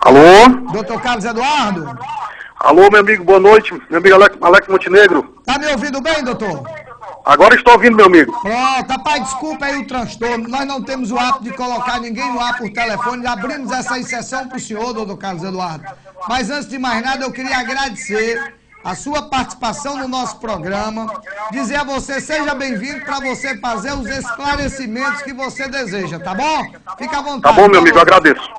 Alô? Doutor Carlos Eduardo? Alô, meu amigo, boa noite. Meu amigo Alex Montenegro. Tá me ouvindo bem, doutor? Agora estou ouvindo, meu amigo. Pronto, rapaz, desculpa aí o transtorno. Nós não temos o hábito de colocar ninguém no ar por telefone. Abrimos essa exceção para o senhor, doutor Carlos Eduardo. Mas antes de mais nada, eu queria agradecer a sua participação no nosso programa. Dizer a você, seja bem-vindo para você fazer os esclarecimentos que você deseja, tá bom? Fica à vontade. Tá bom, meu amigo, eu agradeço.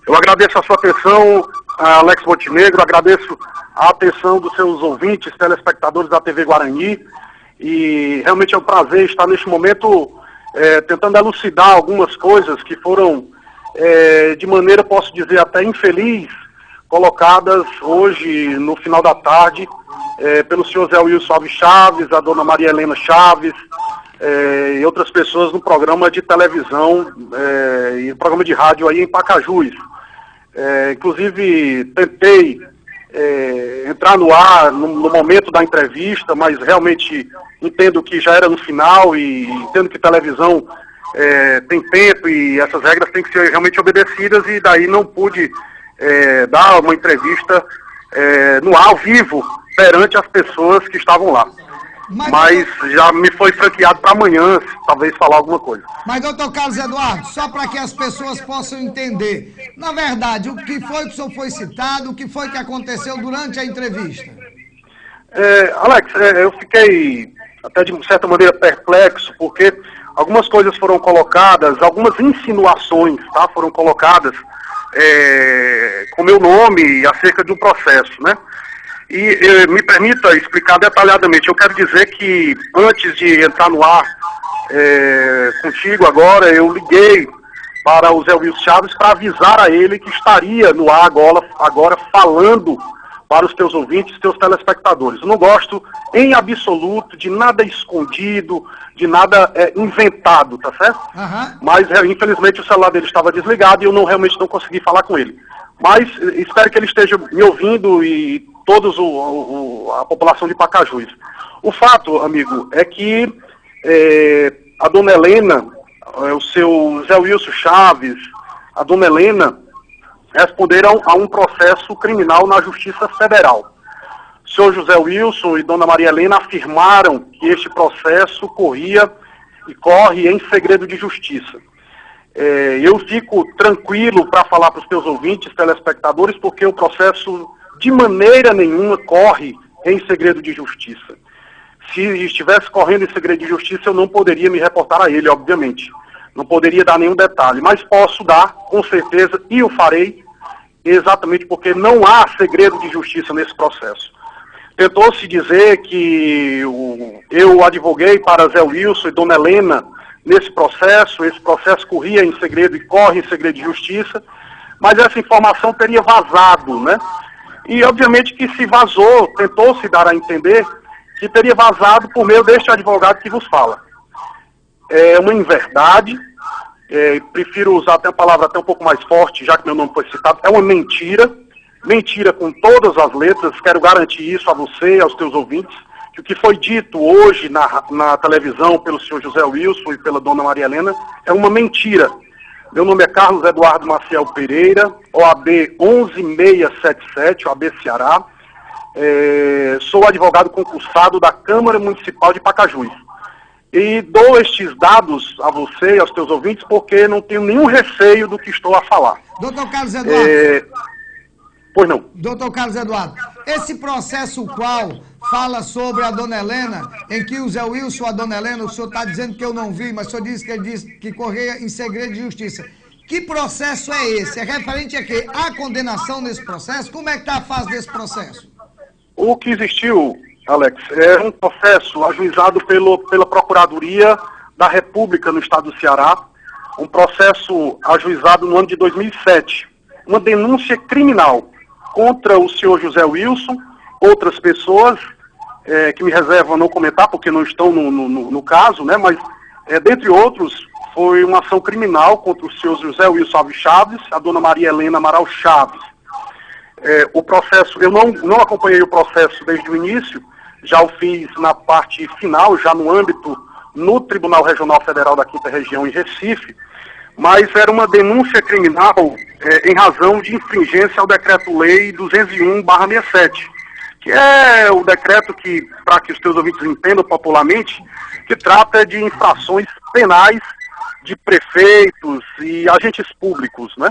Eu agradeço a sua atenção, Alex Montenegro, agradeço a atenção dos seus ouvintes, telespectadores da TV Guarani, e realmente é um prazer estar neste momento tentando elucidar algumas coisas que foram, de maneira, posso dizer, até infeliz, colocadas hoje, no final da tarde, pelo senhor Zé Wilson Alves Chaves, a dona Maria Helena Chaves, e outras pessoas no programa de televisão e programa de rádio aí em Pacajus. Inclusive, tentei entrar no ar no momento da entrevista, mas realmente entendo que já era no final e entendo que televisão tem tempo e essas regras têm que ser realmente obedecidas, e daí não pude dar uma entrevista no ar, ao vivo, perante as pessoas que estavam lá. Mas já me foi franqueado para amanhã, talvez falar alguma coisa. Mas, doutor Carlos Eduardo, só para que as pessoas possam entender, na verdade, o que foi que o senhor foi citado, o que foi que aconteceu durante a entrevista? Alex, eu fiquei até de certa maneira perplexo, porque algumas coisas foram colocadas, algumas insinuações, tá, foram colocadas com meu nome acerca de um processo, né? E me permita explicar detalhadamente. Eu quero dizer que antes de entrar no ar contigo agora, eu liguei para o Zé Wilson Chaves para avisar a ele que estaria no ar agora falando para os teus ouvintes, teus telespectadores. Eu não gosto em absoluto de nada escondido, de nada inventado, tá certo? Uhum. Mas infelizmente o celular dele estava desligado e eu realmente não consegui falar com ele. Mas espero que ele esteja me ouvindo e todos a população de Pacajus. O fato, amigo, é que a dona Helena, o seu Zé Wilson Chaves, a dona Helena, responderam a um processo criminal na Justiça Federal. O senhor José Wilson e dona Maria Helena afirmaram que este processo corria e corre em segredo de justiça. Eu fico tranquilo para falar para os teus ouvintes, telespectadores, porque o processo de maneira nenhuma corre em segredo de justiça. Se estivesse correndo em segredo de justiça, eu não poderia me reportar a ele, obviamente. Não poderia dar nenhum detalhe, mas posso dar, com certeza, e o farei, exatamente porque não há segredo de justiça nesse processo. Tentou-se dizer que eu advoguei para Zé Wilson e dona Helena nesse processo, esse processo corria em segredo e corre em segredo de justiça, mas essa informação teria vazado, né? E obviamente que se vazou, tentou-se dar a entender que teria vazado por meio deste advogado que vos fala. É uma inverdade, prefiro usar até a palavra até um pouco mais forte, já que meu nome foi citado, é uma mentira, mentira com todas as letras. Quero garantir isso a você, aos teus ouvintes, que o que foi dito hoje na televisão pelo senhor José Wilson e pela dona Maria Helena é uma mentira. Meu nome é Carlos Eduardo Maciel Pereira, OAB 11677, OAB Ceará. Sou advogado concursado da Câmara Municipal de Pacajus. E dou estes dados a você e aos teus ouvintes porque não tenho nenhum receio do que estou a falar. Doutor Carlos Eduardo. Pois não. Doutor Carlos Eduardo, esse processo qual fala sobre a dona Helena, em que o Zé Wilson, a dona Helena, o senhor está dizendo que eu não vi, mas o senhor disse que ele disse que corria em segredo de justiça. Que processo é esse? É referente a quê? A condenação nesse processo? Como é que está a fase desse processo? O que existiu, Alex, é um processo ajuizado pela Procuradoria da República no estado do Ceará, um processo ajuizado no ano de 2007, uma denúncia criminal contra o senhor José Wilson, outras pessoas que me reservam a não comentar porque não estão no caso, né? Mas, dentre outros, foi uma ação criminal contra o senhor José Wilson Alves Chaves, a dona Maria Helena Amaral Chaves. O processo, eu não acompanhei o processo desde o início, já o fiz na parte final, já no âmbito no Tribunal Regional Federal da 5ª Região em Recife, mas era uma denúncia criminal em razão de infringência ao Decreto-Lei 201/67, que é o decreto que, para que os teus ouvintes entendam popularmente, que trata de infrações penais de prefeitos e agentes públicos, né?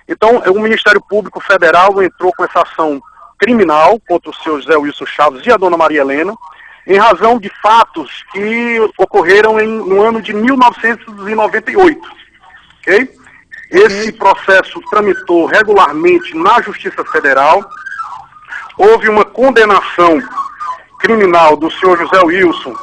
Então, o Ministério Público Federal entrou com essa ação criminal contra o senhor José Wilson Chaves e a dona Maria Helena, em razão de fatos que ocorreram no ano de 1998, ok? Esse processo tramitou regularmente na Justiça Federal, houve uma condenação criminal do senhor José Wilson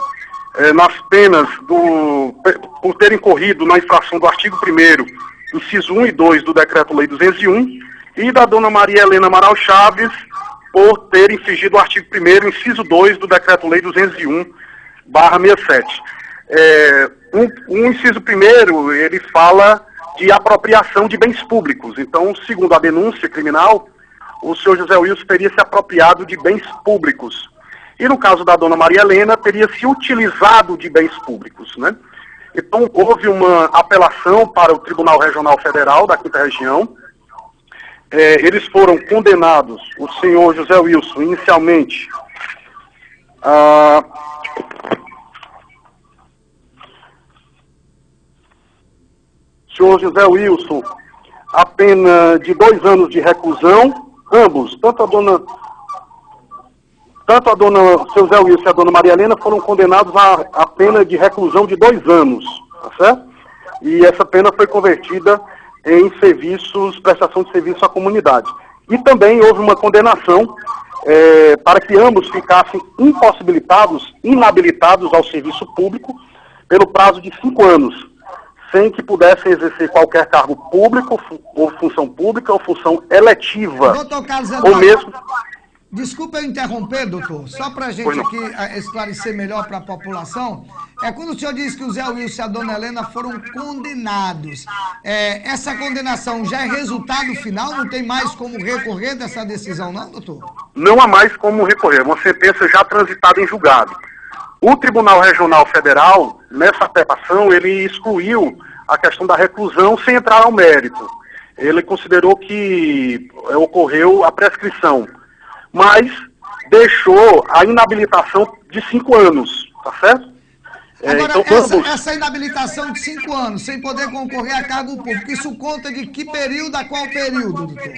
nas penas por ter incorrido na infração do artigo 1º, inciso 1 e 2 do Decreto-Lei 201, e da dona Maria Helena Amaral Chaves por ter infringido o artigo 1º, inciso 2 do Decreto-Lei 201/67. O inciso 1º, ele fala de apropriação de bens públicos. Então, segundo a denúncia criminal, o senhor José Wilson teria se apropriado de bens públicos. E no caso da dona Maria Helena, teria se utilizado de bens públicos, né? Então, houve uma apelação para o Tribunal Regional Federal da 5ª Região. Eles foram condenados, o senhor José Wilson, inicialmente, senhor José Wilson, a pena de 2 anos de reclusão, ambos, tanto a dona seu José Wilson e a dona Maria Helena foram condenados a pena de reclusão de 2 anos, tá certo? E essa pena foi convertida em prestação de serviço à comunidade. E também houve uma condenação para que ambos ficassem inabilitados ao serviço público pelo prazo de 5 anos, sem que pudessem exercer qualquer cargo público, ou função pública, ou função eletiva. Doutor Carlos ou Eduardo, mesmo... Desculpa eu interromper, doutor, só para a gente aqui esclarecer melhor para a população. Quando o senhor disse que o Zé Wilson e a dona Helena foram condenados, essa condenação já é resultado final? Não tem mais como recorrer dessa decisão, não, doutor? Não há mais como recorrer, uma sentença já transitada em julgado. O Tribunal Regional Federal, nessa apelação, ele excluiu a questão da reclusão sem entrar ao mérito. Ele considerou que ocorreu a prescrição, mas deixou a inabilitação de 5 anos, tá certo? Agora, essa inabilitação de 5 anos, sem poder concorrer a cargo público, isso conta de que período a qual período, doutor?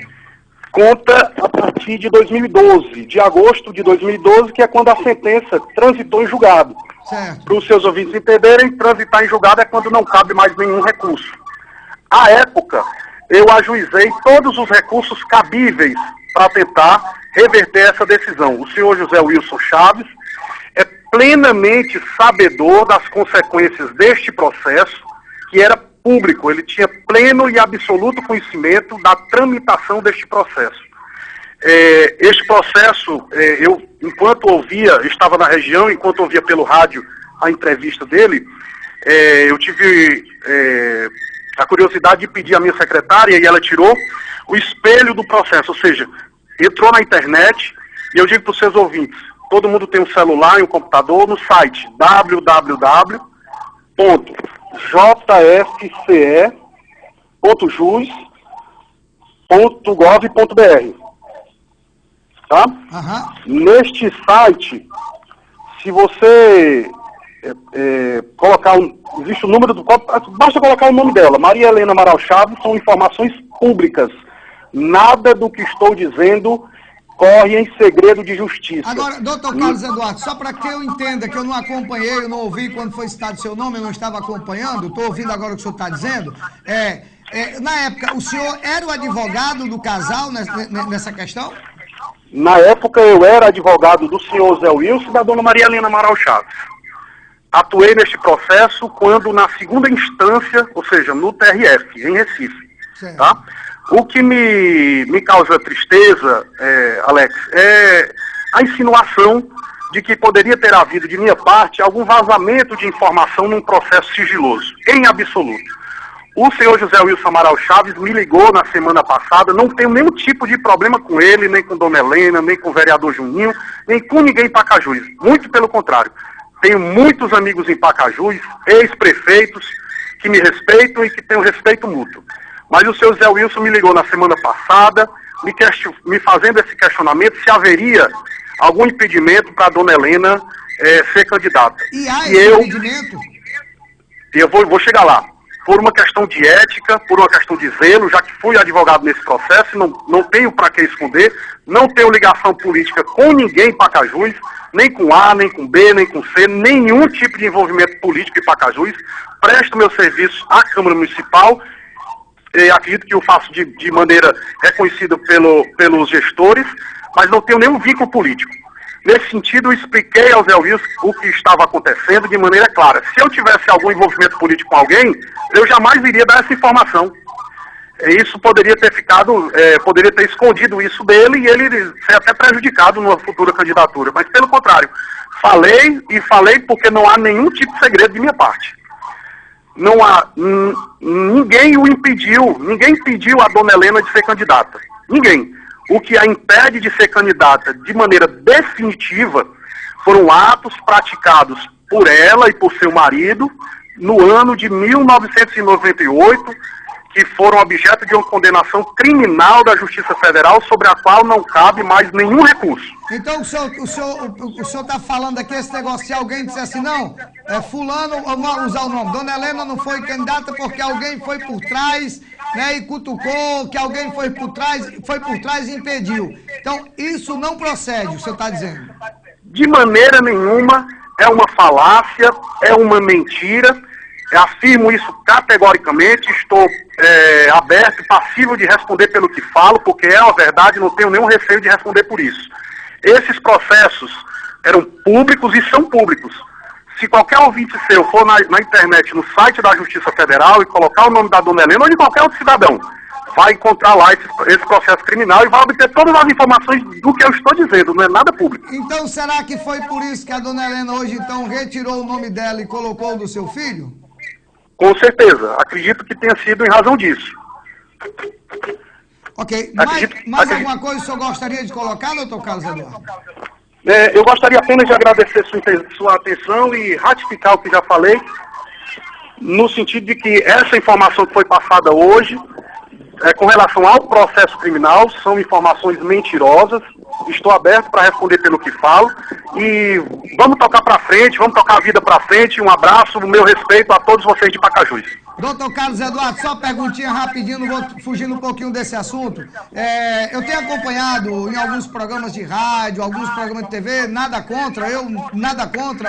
Conta a partir de 2012, de agosto de 2012, que é quando a sentença transitou em julgado. Para os seus ouvintes entenderem, transitar em julgado é quando não cabe mais nenhum recurso. À época, eu ajuizei todos os recursos cabíveis para tentar reverter essa decisão. O senhor José Wilson Chaves é plenamente sabedor das consequências deste processo, que era público. Ele tinha pleno e absoluto conhecimento da tramitação deste processo. Este processo, eu, enquanto ouvia, estava na região, enquanto ouvia pelo rádio a entrevista dele, eu tive a curiosidade de pedir à minha secretária, e ela tirou o espelho do processo, ou seja, entrou na internet, e eu digo para os seus ouvintes, todo mundo tem um celular e um computador, no site www.jfce.jus.gov.br, tá? Neste site, se você colocar existe o número do basta colocar o nome dela, Maria Helena Amaral Chaves, são informações públicas. Nada do que estou dizendo corre em segredo de justiça. Agora, doutor Carlos Eduardo, só para que eu entenda, que eu não acompanhei, eu não ouvi quando foi citado seu nome, eu não estava acompanhando, estou ouvindo agora o que o senhor está dizendo. Na época, o senhor era o advogado do casal nessa questão? Na época, eu era advogado do senhor Zé Wilson e da dona Maria Helena Amaral Chaves. Atuei neste processo quando na 2ª instância, ou seja, no TRF, em Recife. Tá? O que me causa tristeza, Alex, é a insinuação de que poderia ter havido de minha parte algum vazamento de informação num processo sigiloso, em absoluto. O senhor José Wilson Amaral Chaves me ligou na semana passada, não tenho nenhum tipo de problema com ele, nem com dona Helena, nem com o vereador Juninho, nem com ninguém em Pacajus, muito pelo contrário. Tenho muitos amigos em Pacajus, ex-prefeitos, que me respeitam e que têm um respeito mútuo. Mas o seu Zé Wilson me ligou na semana passada, me fazendo esse questionamento se haveria algum impedimento para a dona Helena ser candidata. E há esse impedimento? Eu vou chegar lá. Por uma questão de ética, por uma questão de zelo, já que fui advogado nesse processo, não tenho para que esconder, não tenho ligação política com ninguém em Pacajus, nem com A, nem com B, nem com C, nenhum tipo de envolvimento político em Pacajus. Presto meu serviço à Câmara Municipal, acredito que o faço de maneira reconhecida pelos gestores, mas não tenho nenhum vínculo político. Nesse sentido, eu expliquei ao Zé Wilson o que estava acontecendo de maneira clara. Se eu tivesse algum envolvimento político com alguém, eu jamais iria dar essa informação. Isso poderia ter poderia ter escondido isso dele e ele ser até prejudicado numa futura candidatura. Mas, pelo contrário, falei porque não há nenhum tipo de segredo de minha parte. Não há, ninguém o impediu, ninguém impediu a dona Helena de ser candidata. Ninguém. O que a impede de ser candidata de maneira definitiva foram atos praticados por ela e por seu marido no ano de 1998, que foram objeto de uma condenação criminal da Justiça Federal, sobre a qual não cabe mais nenhum recurso. Então o senhor está falando aqui esse negócio, se alguém disser assim, não, fulano, vamos usar o nome, dona Helena não foi candidata porque alguém foi por trás, né, e cutucou, que alguém foi por trás e impediu. Então isso não procede, o senhor está dizendo? De maneira nenhuma, é uma falácia, é uma mentira. Eu afirmo isso categoricamente, estou aberto e passível de responder pelo que falo, porque é uma verdade, não tenho nenhum receio de responder por isso. Esses processos eram públicos e são públicos. Se qualquer ouvinte seu for na internet, no site da Justiça Federal, e colocar o nome da dona Helena ou de qualquer outro cidadão, vai encontrar lá esse processo criminal e vai obter todas as informações do que eu estou dizendo, não é nada público. Então será que foi por isso que a dona Helena hoje então retirou o nome dela e colocou o do seu filho? Com certeza. Acredito que tenha sido em razão disso. Ok. Mais alguma coisa o senhor gostaria de colocar, doutor Carlos Eduardo? Eu gostaria apenas de agradecer sua atenção e ratificar o que já falei, no sentido de que essa informação que foi passada hoje, com relação ao processo criminal, são informações mentirosas. Estou aberto para responder pelo que falo e vamos tocar para frente, vamos tocar a vida para frente. Um abraço, o meu respeito a todos vocês de Pacajus. Doutor Carlos Eduardo, só perguntinha rapidinho, não vou fugir um pouquinho desse assunto. Eu tenho acompanhado em alguns programas de rádio, alguns programas de TV, nada contra,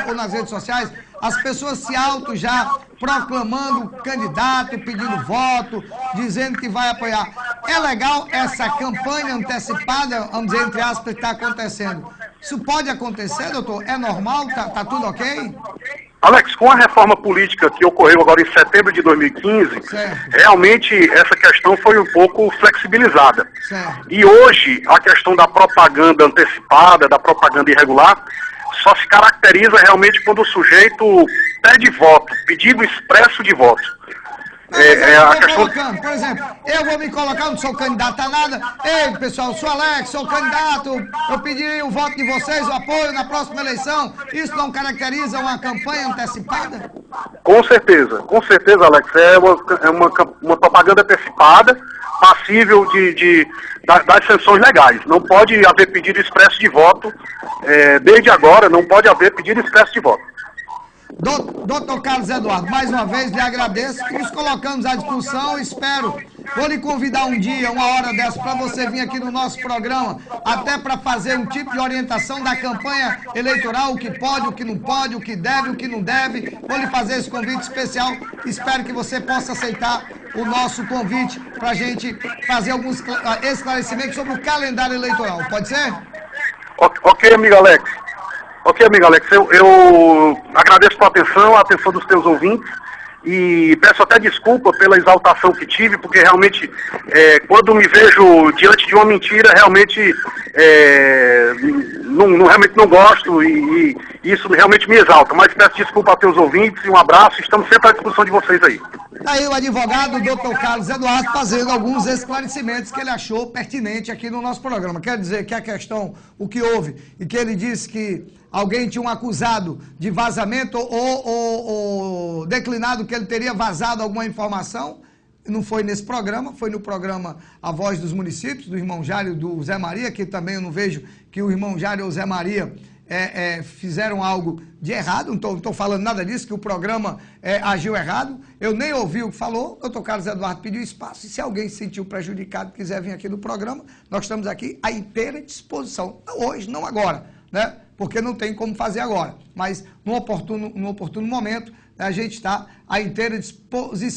ou nas redes sociais, as pessoas se já proclamando candidato, pedindo voto, dizendo que vai apoiar. É legal essa campanha antecipada, vamos dizer, entre aspas, que está acontecendo. Isso pode acontecer, doutor? É normal? Tá tudo ok? Alex, com a reforma política que ocorreu agora em setembro de 2015, realmente essa questão foi um pouco flexibilizada. Certo. E hoje, a questão da propaganda antecipada, da propaganda irregular, só se caracteriza realmente quando o sujeito pede voto, pedido expresso de voto. Colocando, por exemplo, eu vou me colocar, não sou candidato a nada. Ei, pessoal, sou Alex, sou candidato, eu pedi o voto de vocês, o apoio na próxima eleição. Isso não caracteriza uma campanha antecipada? Com certeza, Alex. É uma propaganda antecipada, passível das sanções legais. Não pode haver pedido expresso de voto, desde agora não pode haver pedido expresso de voto. Doutor Carlos Eduardo, mais uma vez lhe agradeço, nos colocamos à disposição, vou lhe convidar um dia, uma hora dessa, para você vir aqui no nosso programa, até para fazer um tipo de orientação da campanha eleitoral, o que pode, o que não pode, o que deve, o que não deve. Vou lhe fazer esse convite especial, espero que você possa aceitar o nosso convite para a gente fazer alguns esclarecimentos sobre o calendário eleitoral, pode ser? Ok, amigo Alex. Ok, amigo Alex, eu agradeço a atenção dos teus ouvintes e peço até desculpa pela exaltação que tive, porque realmente quando me vejo diante de uma mentira, realmente realmente não gosto e isso realmente me exalta. Mas peço desculpa a teus ouvintes e um abraço. Estamos sempre à disposição de vocês aí. Aí o advogado, doutor Carlos Eduardo, fazendo alguns esclarecimentos que ele achou pertinente aqui no nosso programa. Quer dizer que a questão, o que houve, e que ele disse que alguém tinha um acusado de vazamento ou declinado que ele teria vazado alguma informação, não foi nesse programa, foi no programa A Voz dos Municípios, do irmão Jário e do Zé Maria, que também eu não vejo que o irmão Jário ou o Zé Maria fizeram algo de errado, não estou falando nada disso, que o programa agiu errado, eu nem ouvi o que falou, o doutor Carlos Eduardo pediu espaço, e se alguém se sentiu prejudicado, quiser vir aqui no programa, nós estamos aqui à inteira disposição, não hoje, não agora, né? Porque não tem como fazer agora, mas no oportuno momento, a gente está à inteira disposição.